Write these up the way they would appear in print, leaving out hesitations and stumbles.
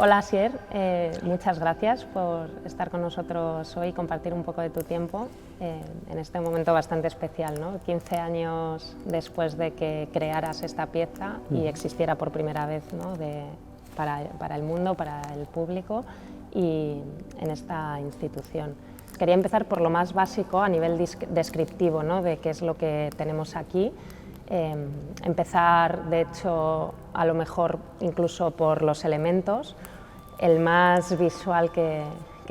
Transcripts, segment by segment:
Hola Asier, muchas gracias por estar con nosotros hoy y compartir un poco de tu tiempo en este momento bastante especial, ¿no? 15 años después de que crearas esta pieza y existiera por primera vez, ¿no? para el mundo, para el público y en esta institución. Quería empezar por lo más básico a nivel descriptivo, ¿no? De qué es lo que tenemos aquí. Empezar, de hecho, a lo mejor incluso por los elementos. El más visual que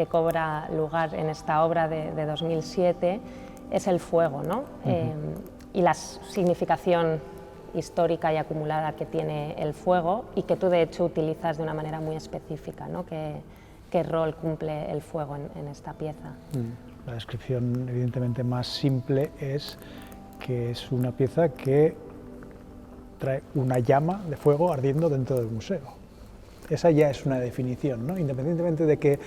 cobra lugar en esta obra de 2007 es el fuego, ¿no? Y la significación histórica y acumulada que tiene el fuego y que tú de hecho utilizas de una manera muy específica, ¿no? ¿Qué rol cumple el fuego en esta pieza? La descripción evidentemente más simple es que es una pieza que trae una llama de fuego ardiendo dentro del museo. Esa ya es una definición, ¿no? Independientemente de que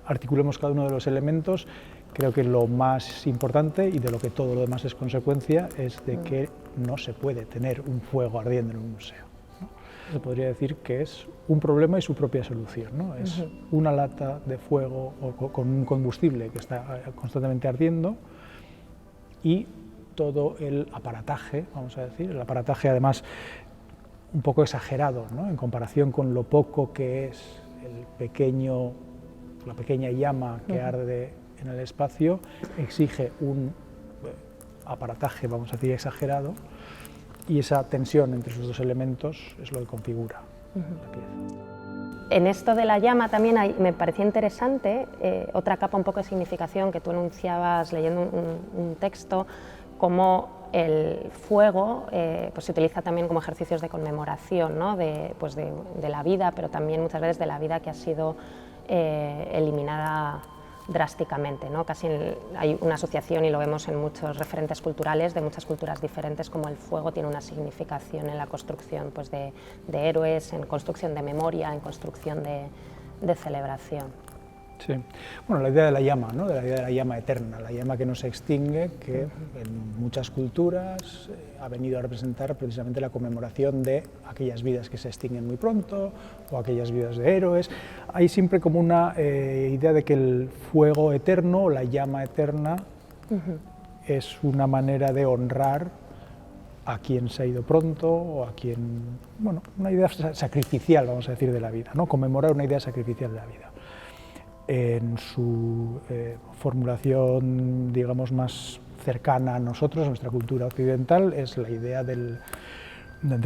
articulemos cada uno de los elementos, creo que lo más importante y de lo que todo lo demás es consecuencia es de que no se puede tener un fuego ardiendo en un museo, ¿no? Se podría decir que es un problema y su propia solución, ¿no? Es una lata de fuego o con un combustible que está constantemente ardiendo y todo el aparataje, vamos a decir, el aparataje además un poco exagerado, ¿no? En comparación con lo poco que es la pequeña llama que arde en el espacio, exige un aparataje, vamos a decir, exagerado, y esa tensión entre esos dos elementos es lo que configura la pieza. En esto de la llama también me parecía interesante otra capa un poco de significación que tú enunciabas leyendo un texto, como el fuego pues se utiliza también como ejercicios de conmemoración, ¿no? de la vida, pero también muchas veces de la vida que ha sido eliminada drásticamente, ¿no? Casi hay una asociación, y lo vemos en muchos referentes culturales de muchas culturas diferentes, como el fuego tiene una significación en la construcción pues de héroes, en construcción de memoria, en construcción de celebración. Sí, bueno, la idea de la llama, ¿no? De la idea de la llama eterna, la llama que no se extingue, que en muchas culturas ha venido a representar precisamente la conmemoración de aquellas vidas que se extinguen muy pronto o aquellas vidas de héroes. Hay siempre como una idea de que el fuego eterno o la llama eterna es una manera de honrar a quien se ha ido pronto o a quien, bueno, una idea sacrificial, vamos a decir, de la vida, ¿no? Conmemorar una idea sacrificial de la vida. En su formulación, digamos, más cercana a nosotros, a nuestra cultura occidental, es la idea del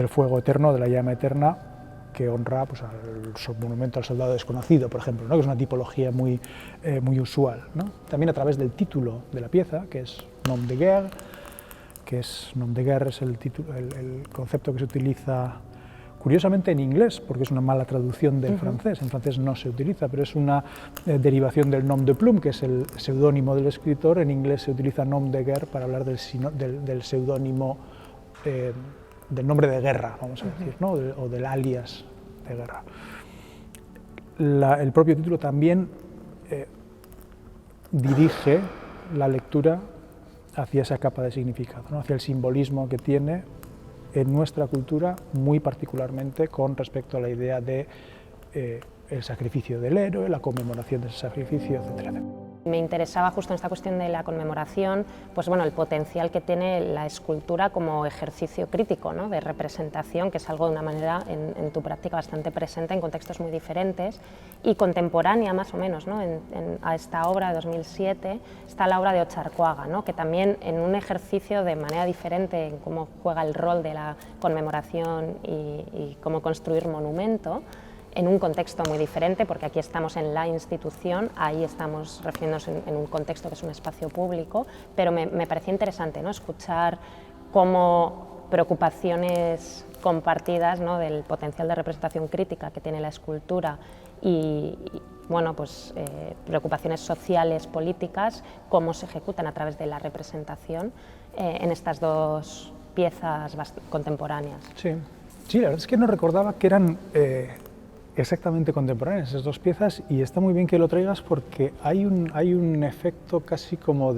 fuego eterno, de la llama eterna, que honra pues, al monumento al soldado desconocido, por ejemplo, ¿no? Que es una tipología muy usual, ¿no? También a través del título de la pieza, que es Nom de guerre, Nom de guerre es el concepto que se utiliza curiosamente en inglés, porque es una mala traducción del francés. En francés no se utiliza, pero es una derivación del nom de plume, que es el seudónimo del escritor. En inglés se utiliza nom de guerre para hablar del seudónimo, del nombre de guerra, vamos a decir, ¿no? O del alias de guerra. El propio título también dirige la lectura hacia esa capa de significado, ¿no? Hacia el simbolismo que tiene en nuestra cultura, muy particularmente con respecto a la idea de el sacrificio del héroe, la conmemoración de ese sacrificio, etc. Me interesaba justo en esta cuestión de la conmemoración, pues bueno, el potencial que tiene la escultura como ejercicio crítico, ¿no? De representación, que es algo de una manera en tu práctica bastante presente en contextos muy diferentes y contemporánea más o menos, ¿no? A esta obra de 2007 está la obra de Ocharcoaga, ¿no? Que también en un ejercicio de manera diferente en cómo juega el rol de la conmemoración y cómo construir monumento, en un contexto muy diferente, porque aquí estamos en la institución, ahí estamos refiriéndonos en un contexto que es un espacio público, pero me parecía interesante, ¿no? Escuchar cómo preocupaciones compartidas, ¿no? Del potencial de representación crítica que tiene la escultura y bueno, pues, preocupaciones sociales, políticas, cómo se ejecutan a través de la representación en estas dos piezas contemporáneas. Sí, la verdad es que no recordaba que eran exactamente contemporáneas esas dos piezas, y está muy bien que lo traigas porque hay un efecto casi como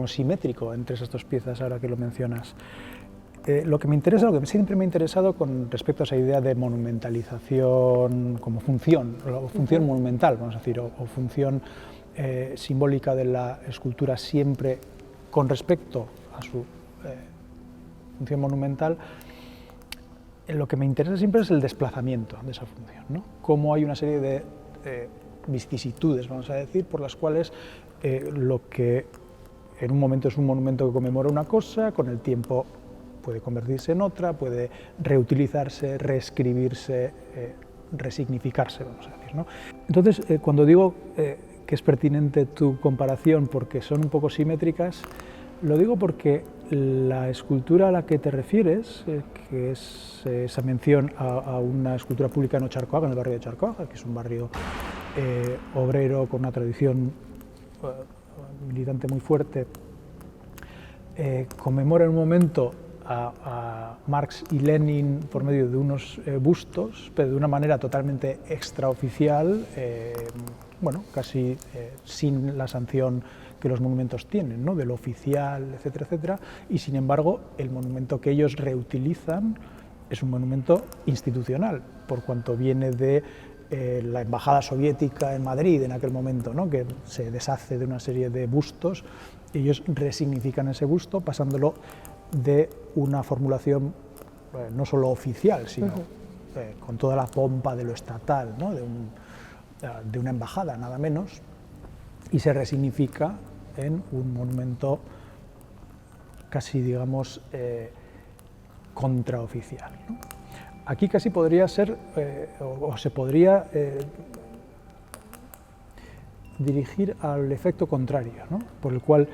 simétrico entre esas dos piezas ahora que lo mencionas. lo que siempre me ha interesado con respecto a esa idea de monumentalización como función, o función monumental, vamos a decir, o función simbólica de la escultura siempre con respecto a su función monumental, lo que me interesa siempre es el desplazamiento de esa función, ¿no? Cómo hay una serie de vicisitudes, vamos a decir, por las cuales lo que en un momento es un monumento que conmemora una cosa, con el tiempo puede convertirse en otra, puede reutilizarse, reescribirse, resignificarse, vamos a decir, ¿no? Entonces, cuando digo que es pertinente tu comparación porque son un poco simétricas, lo digo porque la escultura a la que te refieres, que es esa mención a una escultura pública en Ocharcoaga, en el barrio de Ocharcoaga, que es un barrio obrero con una tradición militante muy fuerte, conmemora en un momento a Marx y Lenin por medio de unos bustos, pero de una manera totalmente extraoficial, bueno, casi sin la sanción que los monumentos tienen, ¿no? De lo oficial, etcétera, etcétera, y sin embargo el monumento que ellos reutilizan es un monumento institucional, por cuanto viene de la embajada soviética en Madrid en aquel momento, ¿no? Que se deshace de una serie de bustos, y ellos resignifican ese busto pasándolo de una formulación no solo oficial, sino con toda la pompa de lo estatal, ¿no? De una embajada, nada menos, y se resignifica en un monumento casi, digamos, contraoficial, ¿no? Aquí casi podría ser, o se podría dirigir al efecto contrario, ¿no? Por el cual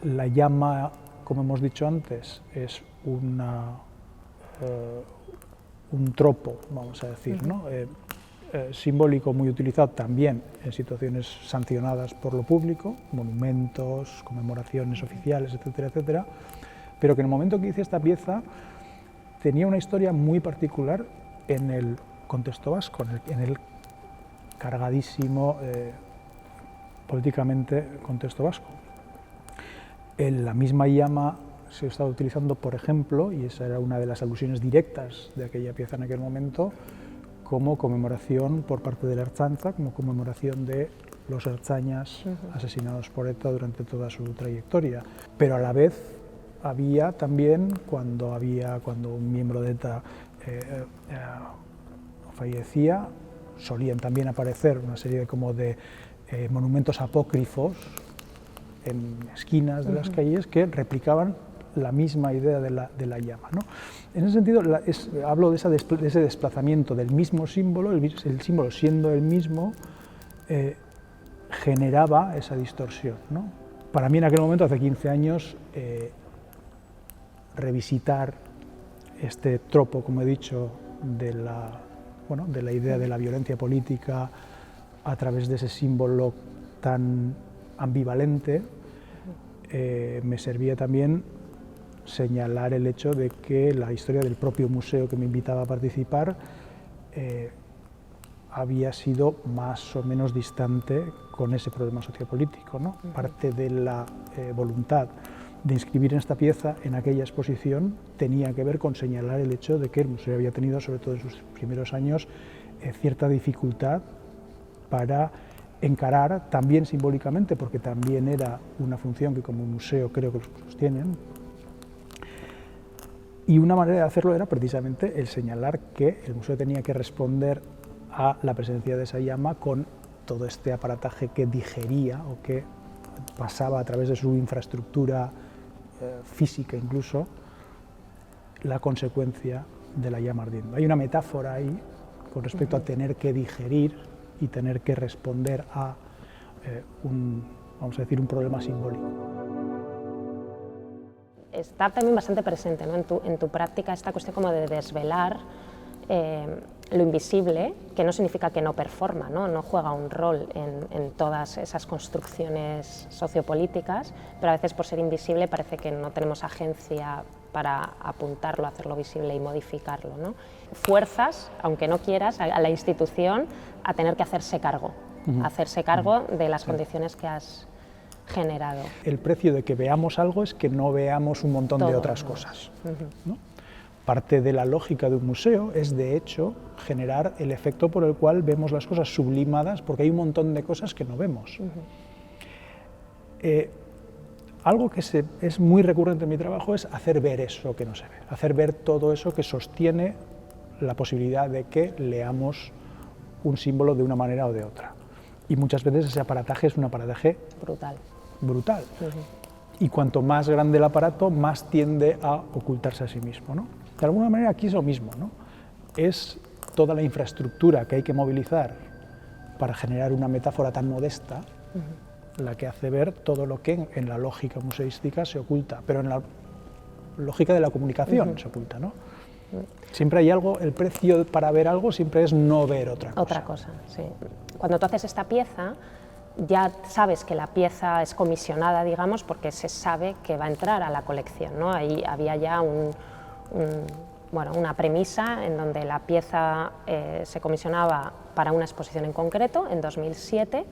la llama, como hemos dicho antes, es un tropo, vamos a decir, ¿no? Simbólico muy utilizado también en situaciones sancionadas por lo público, monumentos, conmemoraciones oficiales, etcétera, etcétera, pero que en el momento que hice esta pieza tenía una historia muy particular en el contexto vasco, en el cargadísimo políticamente contexto vasco. La misma llama se estaba utilizando, por ejemplo, y esa era una de las alusiones directas de aquella pieza en aquel momento, como conmemoración por parte de la Ertzaintza, como conmemoración de los ertzainas asesinados por ETA durante toda su trayectoria. Pero a la vez había también, cuando un miembro de ETA fallecía, solían también aparecer una serie de monumentos apócrifos en esquinas de las calles que replicaban la misma idea de la llama, ¿no? En ese sentido, hablo de ese desplazamiento del mismo símbolo, el símbolo siendo el mismo, generaba esa distorsión, ¿no? Para mí en aquel momento, hace 15 años, revisitar este tropo, como he dicho, de la idea de la violencia política a través de ese símbolo tan ambivalente, me servía también señalar el hecho de que la historia del propio museo que me invitaba a participar había sido más o menos distante con ese problema sociopolítico, ¿no? Parte de la voluntad de inscribir en esta pieza, en aquella exposición, tenía que ver con señalar el hecho de que el museo había tenido, sobre todo en sus primeros años, cierta dificultad para encarar, también simbólicamente, porque también era una función que como museo creo que los museos tienen, y una manera de hacerlo era precisamente el señalar que el museo tenía que responder a la presencia de esa llama con todo este aparataje que digería o que pasaba a través de su infraestructura física incluso, la consecuencia de la llama ardiendo. Hay una metáfora ahí con respecto a tener que digerir y tener que responder a vamos a decir, un problema simbólico. Está también bastante presente, ¿no? en tu práctica esta cuestión como de desvelar lo invisible, que no significa que no performa, no juega un rol en todas esas construcciones sociopolíticas, pero a veces por ser invisible parece que no tenemos agencia para apuntarlo, hacerlo visible y modificarlo, ¿no? Fuerzas, aunque no quieras, a la institución a tener que hacerse cargo, de las condiciones que has generado. El precio de que veamos algo es que no veamos un montón de otras cosas, ¿no? Parte de la lógica de un museo es, de hecho, generar el efecto por el cual vemos las cosas sublimadas, porque hay un montón de cosas que no vemos. Algo que es muy recurrente en mi trabajo es hacer ver eso que no se ve, hacer ver todo eso que sostiene la posibilidad de que leamos un símbolo de una manera o de otra. Y muchas veces ese aparataje es un aparataje brutal. Y cuanto más grande el aparato, más tiende a ocultarse a sí mismo, ¿no? De alguna manera aquí es lo mismo, ¿no? Es toda la infraestructura que hay que movilizar para generar una metáfora tan modesta la que hace ver todo lo que en la lógica museística se oculta, pero en la lógica de la comunicación se oculta, ¿no? Siempre hay algo, el precio para ver algo siempre es no ver otra cosa. Otra cosa, sí. Cuando tú haces esta pieza, ya sabes que la pieza es comisionada, digamos, porque se sabe que va a entrar a la colección, ¿no? Ahí había ya una premisa en donde la pieza se comisionaba para una exposición en concreto, en 2007.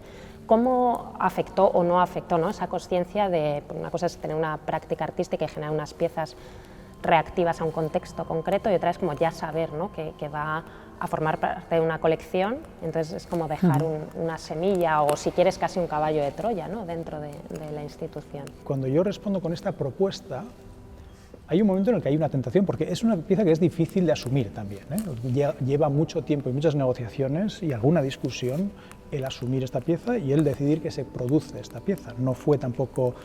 ¿Cómo afectó o no afectó, ¿no?, esa conciencia de, una cosa es tener una práctica artística y generar unas piezas reactivas a un contexto concreto, y otra es como ya saber, ¿no?, que va a formar parte de una colección? Entonces es como dejar una semilla, o si quieres casi un caballo de Troya, ¿no?, dentro de la institución. Cuando yo respondo con esta propuesta, hay un momento en el que hay una tentación, porque es una pieza que es difícil de asumir también, ¿eh? Lleva mucho tiempo y muchas negociaciones y alguna discusión el asumir esta pieza y el decidir que se produce esta pieza. No fue tampoco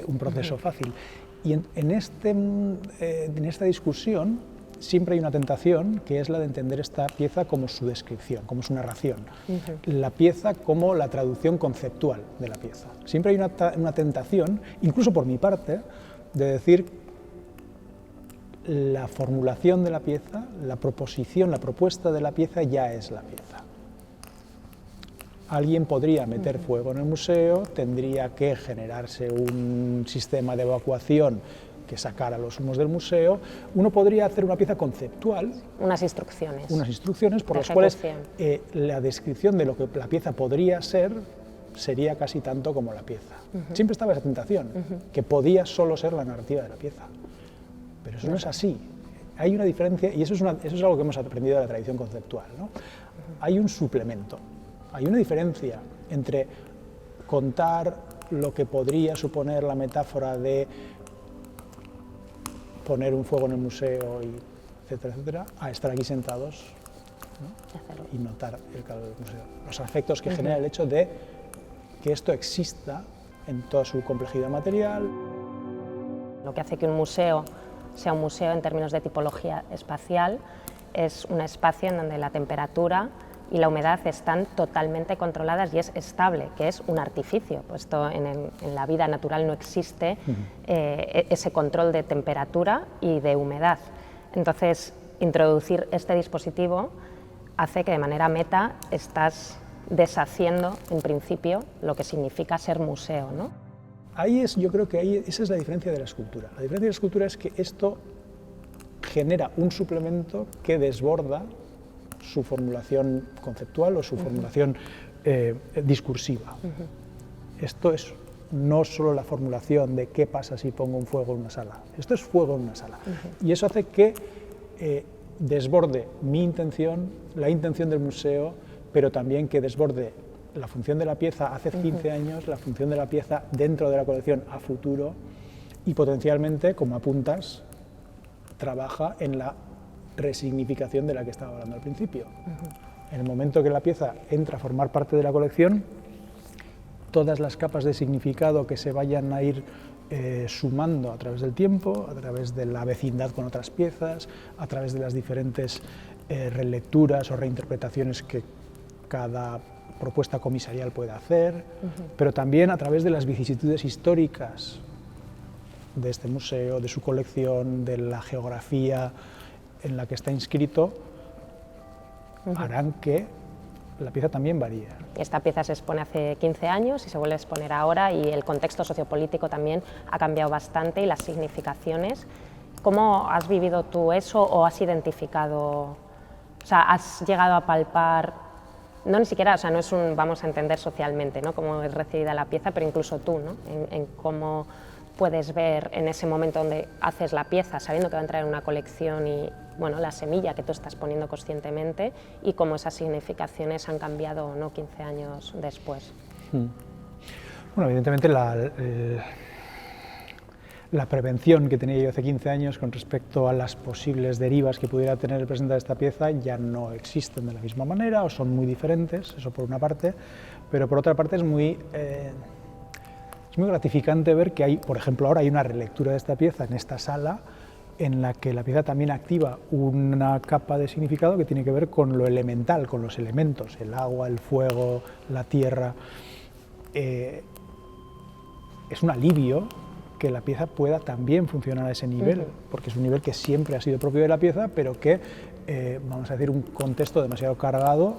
un proceso fácil. Y en esta discusión siempre hay una tentación, que es la de entender esta pieza como su descripción, como su narración. La pieza como la traducción conceptual de la pieza. Siempre hay una tentación, incluso por mi parte, de decir la formulación de la pieza, la proposición, la propuesta de la pieza ya es la pieza. Alguien podría meter fuego en el museo, tendría que generarse un sistema de evacuación que sacara los humos del museo. Uno podría hacer una pieza conceptual. Unas instrucciones por las cuales la descripción de lo que la pieza podría ser sería casi tanto como la pieza. Siempre estaba esa tentación, que podía solo ser la narrativa de la pieza. Pero eso no es así. Hay una diferencia, y eso es algo que hemos aprendido de la tradición conceptual, ¿no? Hay un suplemento, hay una diferencia entre contar lo que podría suponer la metáfora de poner un fuego en el museo, etcétera, etcétera, a estar aquí sentados, ¿no?, y notar el calor del museo. Los afectos que genera el hecho de que esto exista en toda su complejidad material. Lo que hace que un museo sea un museo en términos de tipología espacial es un espacio en donde la temperatura y la humedad están totalmente controladas y es estable, que es un artificio, puesto en la vida natural no existe ese control de temperatura y de humedad. Entonces, introducir este dispositivo hace que de manera meta estás deshaciendo, en principio, lo que significa ser museo, ¿no? Yo creo que esa es la diferencia de la escultura. La diferencia de la escultura es que esto genera un suplemento que desborda su formulación conceptual o su formulación discursiva. Esto es no solo la formulación de qué pasa si pongo un fuego en una sala, esto es fuego en una sala. Y eso hace que desborde mi intención, la intención del museo, pero también que desborde la función de la pieza hace 15 años, la función de la pieza dentro de la colección a futuro, y potencialmente, como apuntas, trabaja en la resignificación de la que estaba hablando al principio. En el momento que la pieza entra a formar parte de la colección, todas las capas de significado que se vayan a ir sumando a través del tiempo, a través de la vecindad con otras piezas, a través de las diferentes relecturas o reinterpretaciones que cada propuesta comisarial puede hacer, pero también a través de las vicisitudes históricas de este museo, de su colección, de la geografía en la que está inscrito, harán que la pieza también varíe. Esta pieza se expone hace 15 años y se vuelve a exponer ahora, y el contexto sociopolítico también ha cambiado bastante, y las significaciones. ¿Cómo has vivido tú eso, o has identificado, o sea, has llegado a palpar no ni siquiera, o sea, no es un, vamos a entender socialmente, ¿no?, cómo es recibida la pieza, pero incluso tú, ¿no?, en cómo puedes ver en ese momento donde haces la pieza, sabiendo que va a entrar en una colección y, bueno, la semilla que tú estás poniendo conscientemente y cómo esas significaciones han cambiado o no 15 años después. Bueno, evidentemente la prevención que tenía yo hace 15 años con respecto a las posibles derivas que pudiera tener el presentar esta pieza ya no existen de la misma manera o son muy diferentes, eso por una parte, pero por otra parte es muy gratificante ver que hay, por ejemplo, ahora hay una relectura de esta pieza en esta sala en la que la pieza también activa una capa de significado que tiene que ver con lo elemental, con los elementos, el agua, el fuego, la tierra. Es un alivio que la pieza pueda también funcionar a ese nivel, porque es un nivel que siempre ha sido propio de la pieza, pero que, vamos a decir, un contexto demasiado cargado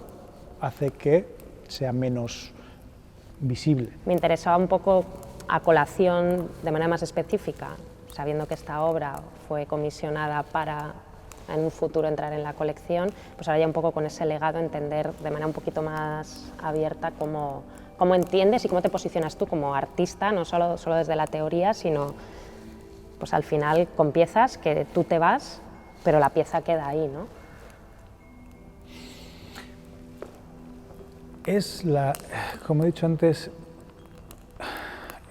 hace que sea menos visible. Me interesaba un poco, a colación, de manera más específica, sabiendo que esta obra fue comisionada para en un futuro entrar en la colección, pues ahora ya un poco con ese legado entender de manera un poquito más abierta cómo entiendes y cómo te posicionas tú como artista, no solo desde la teoría, sino pues al final con piezas que tú te vas, pero la pieza queda ahí, ¿no? Como he dicho antes,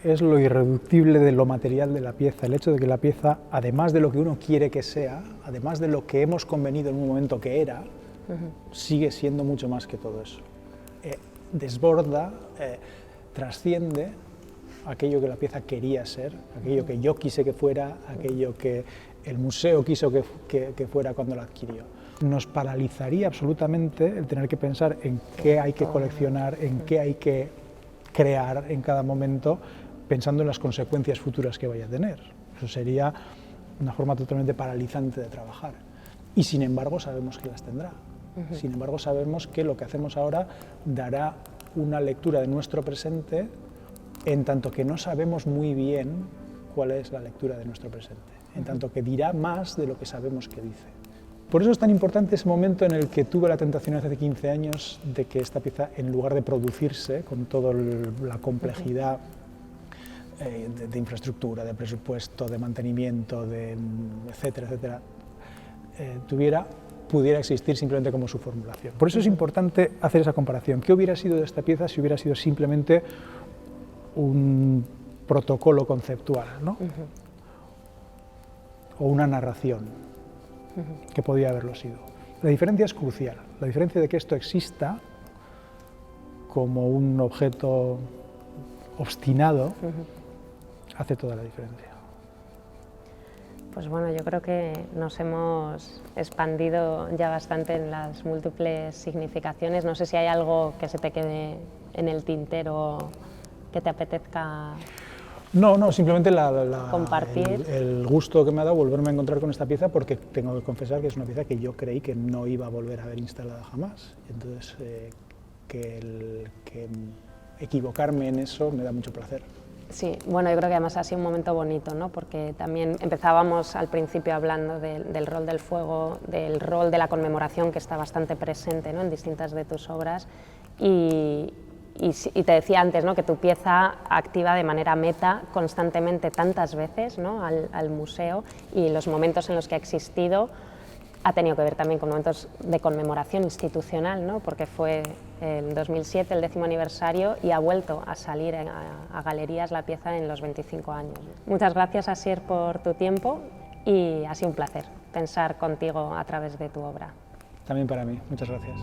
es lo irreductible de lo material de la pieza, el hecho de que la pieza, además de lo que uno quiere que sea, además de lo que hemos convenido en un momento que era, sigue siendo mucho más que todo eso. Desborda, trasciende aquello que la pieza quería ser, aquello que yo quise que fuera, aquello que el museo quiso que fuera cuando lo adquirió. Nos paralizaría absolutamente el tener que pensar en qué hay que coleccionar, en qué hay que crear en cada momento, pensando en las consecuencias futuras que vaya a tener. Eso sería una forma totalmente paralizante de trabajar. Y sin embargo sabemos que las tendrá. Sin embargo sabemos que lo que hacemos ahora dará una lectura de nuestro presente, en tanto que no sabemos muy bien cuál es la lectura de nuestro presente, en tanto que dirá más de lo que sabemos que dice. Por eso es tan importante ese momento en el que tuve la tentación hace 15 años de que esta pieza, en lugar de producirse con toda la complejidad de infraestructura, de presupuesto, de mantenimiento, etcétera, etcétera, pudiera existir simplemente como su formulación. Por eso es importante hacer esa comparación. ¿Qué hubiera sido de esta pieza si hubiera sido simplemente un protocolo conceptual, ¿no? O una narración, que podía haberlo sido? La diferencia es crucial. La diferencia de que esto exista como un objeto obstinado hace toda la diferencia. Pues bueno, yo creo que nos hemos expandido ya bastante en las múltiples significaciones. No sé si hay algo que se te quede en el tintero que te apetezca No, simplemente compartir. El gusto que me ha dado volverme a encontrar con esta pieza, porque tengo que confesar que es una pieza que yo creí que no iba a volver a ver instalada jamás. Entonces, que equivocarme en eso me da mucho placer. Sí, bueno, yo creo que además ha sido un momento bonito, ¿no? Porque también empezábamos al principio hablando del rol del fuego, del rol de la conmemoración, que está bastante presente, ¿no?, en distintas de tus obras, y te decía antes, ¿no?, que tu pieza activa de manera meta constantemente tantas veces, ¿no?, al museo, y los momentos en los que ha existido ha tenido que ver también con momentos de conmemoración institucional, ¿no?, porque fue en 2007 el 10º aniversario y ha vuelto a salir a galerías la pieza en los 25 años. Muchas gracias, Asier, por tu tiempo, y ha sido un placer pensar contigo a través de tu obra. También para mí, muchas gracias.